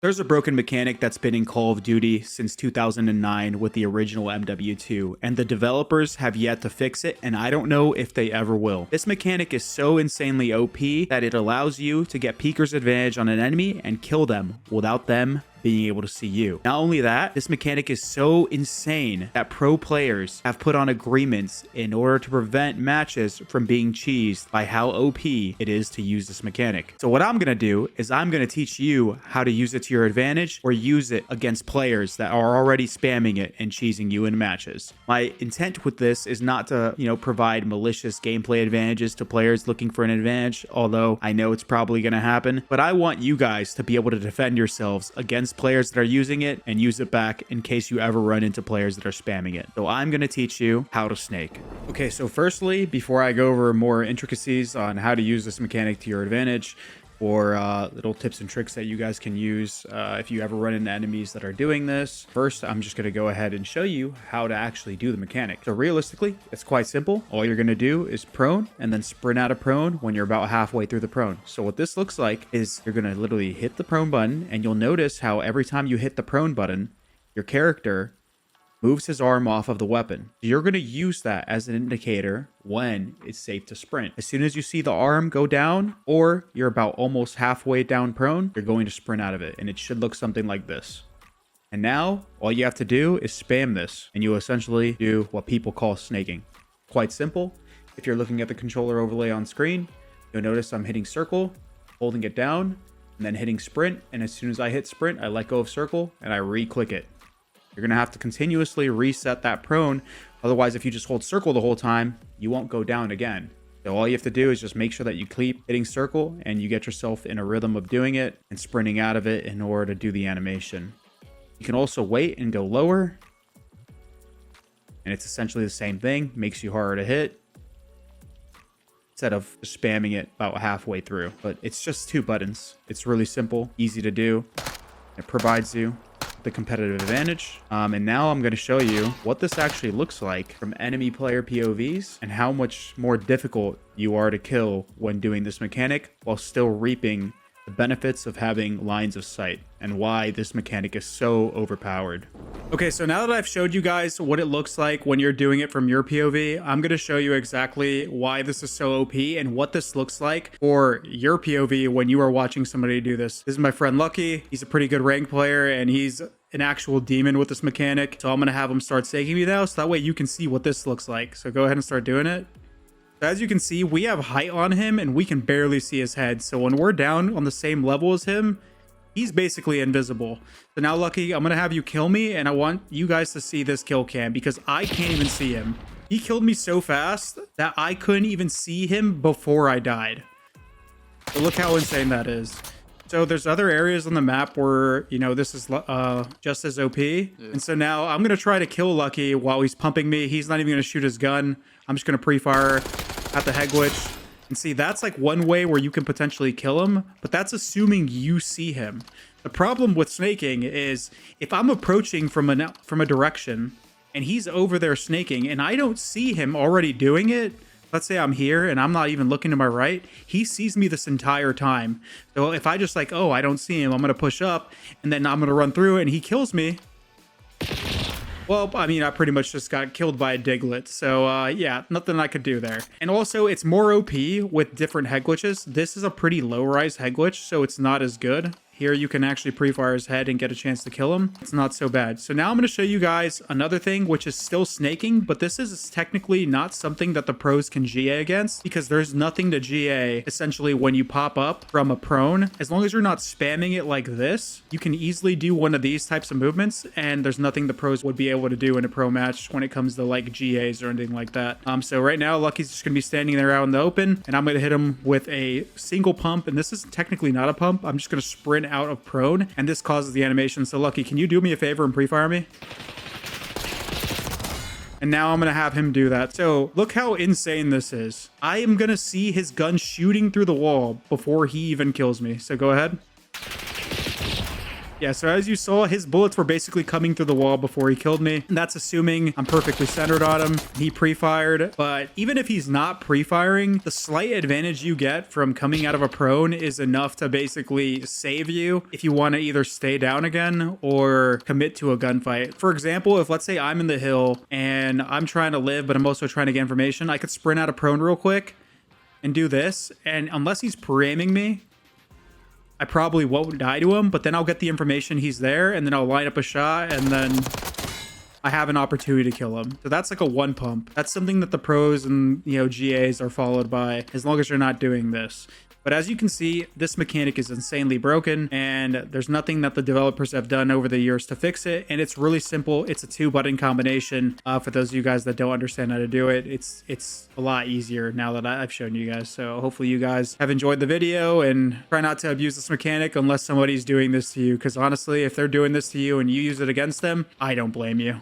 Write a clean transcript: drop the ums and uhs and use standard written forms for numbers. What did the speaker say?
There's a broken mechanic that's been in Call of Duty since 2009 with the original MW2, and the developers have yet to fix it, and I don't know if they ever will. This mechanic is so insanely OP that it allows you to get Peeker's advantage on an enemy and kill them without them being able to see you. Not only that, this mechanic is so insane that pro players have put on agreements in order to prevent matches from being cheesed by how OP it is to use this mechanic. So what I'm going to do is I'm going to teach you how to use it to your advantage or use it against players that are already spamming it and cheesing you in matches. My intent with this is not to, provide malicious gameplay advantages to players looking for an advantage, although I know it's probably going to happen, but I want you guys to be able to defend yourselves against players that are using it and use it back in case you ever run into players that are spamming it. So I'm going to teach you how to snake. Okay, so firstly, before I go over more intricacies on how to use this mechanic to your advantage, or little tips and tricks that you guys can use if you ever run into enemies that are doing this. First, I'm just going to go ahead and show you how to actually do the mechanic. So realistically, it's quite simple. All you're going to do is prone and then sprint out of prone when you're about halfway through the prone. So what this looks like is you're going to literally hit the prone button, and you'll notice how every time you hit the prone button, your character moves his arm off of the weapon. You're going to use that as an indicator when it's safe to sprint. As soon as you see the arm go down, or you're about almost halfway down prone, you're going to sprint out of it, and it should look something like this. And now all you have to do is spam this, and you essentially do what people call snaking. Quite simple. If you're looking at the controller overlay on screen, you'll notice I'm hitting circle, holding it down, and then hitting sprint. And as soon as I hit sprint, I let go of circle and I re-click it. You're going to have to continuously reset that prone. Otherwise, if you just hold circle the whole time, you won't go down again. So all you have to do is just make sure that you keep hitting circle and you get yourself in a rhythm of doing it and sprinting out of it in order to do the animation. You can also wait and go lower. And it's essentially the same thing. Makes you harder to hit instead of spamming it about halfway through. But it's just 2 buttons. It's really simple, easy to do. It provides you the competitive advantage. And now I'm going to show you what this actually looks like from enemy player POVs and how much more difficult you are to kill when doing this mechanic while still reaping the benefits of having lines of sight, and why this mechanic is so overpowered. Okay, so now that I've showed you guys what it looks like when you're doing it from your POV, I'm going to show you exactly why this is so OP and what this looks like for your POV when you are watching somebody do this. This is my friend Lucky. He's a pretty good rank player, and he's an actual demon with this mechanic. So I'm going to have him start staking me now, so that way you can see what this looks like. So go ahead and start doing it. As you can see, we have height on him and we can barely see his head. So when we're down on the same level as him, he's basically invisible. So now, Lucky, I'm going to have you kill me, and I want you guys to see this kill cam because I can't even see him. He killed me so fast that I couldn't even see him before I died. So look how insane that is. So there's other areas on the map where, this is just as OP. Yeah. And so now I'm going to try to kill Lucky while he's pumping me. He's not even going to shoot his gun. I'm just going to pre-fire at the head glitch. And see, that's like one way where you can potentially kill him, but that's assuming you see him. The problem with snaking is if I'm approaching from a direction and he's over there snaking and I don't see him already doing it, let's say I'm here and I'm not even looking to my right, he sees me this entire time. So if I just I don't see him, I'm going to push up and then I'm going to run through and he kills me. Well, I mean, I pretty much just got killed by a diglet. So yeah, nothing I could do there. And also it's more OP with different head glitches. This is a pretty low rise head glitch, so it's not as good. Here you can actually pre-fire his head and get a chance to kill him. It's not so bad. So now I'm going to show you guys another thing, which is still snaking, but this is technically not something that the pros can GA against because there's nothing to GA essentially when you pop up from a prone. As long as you're not spamming it like this, you can easily do one of these types of movements, and there's nothing the pros would be able to do in a pro match when it comes to GAs or anything like that. So right now, Lucky's just going to be standing there out in the open, and I'm going to hit him with a single pump, and this is technically not a pump. I'm just going to sprint out of prone, and this causes the animation. So Lucky, can you do me a favor and pre-fire me? And now I'm going to have him do that. So look how insane this is. I am going to see his gun shooting through the wall before he even kills me. So go ahead. Yeah, so as you saw, his bullets were basically coming through the wall before he killed me. And that's assuming I'm perfectly centered on him. He pre-fired. But even if he's not pre-firing, the slight advantage you get from coming out of a prone is enough to basically save you if you want to either stay down again or commit to a gunfight. For example, if let's say I'm in the hill and I'm trying to live, but I'm also trying to get information, I could sprint out of prone real quick and do this. And unless he's pre-aiming me, I probably won't die to him, but then I'll get the information he's there, and then I'll line up a shot, and then I have an opportunity to kill him. So that's like a one pump. That's something that the pros and, GAs are followed by, as long as you're not doing this. But as you can see, this mechanic is insanely broken, and there's nothing that the developers have done over the years to fix it. And it's really simple. It's a 2-button combination. For those of you guys that don't understand how to do it, it's a lot easier now that I've shown you guys. So hopefully you guys have enjoyed the video, and try not to abuse this mechanic unless somebody's doing this to you. Because honestly, if they're doing this to you and you use it against them, I don't blame you.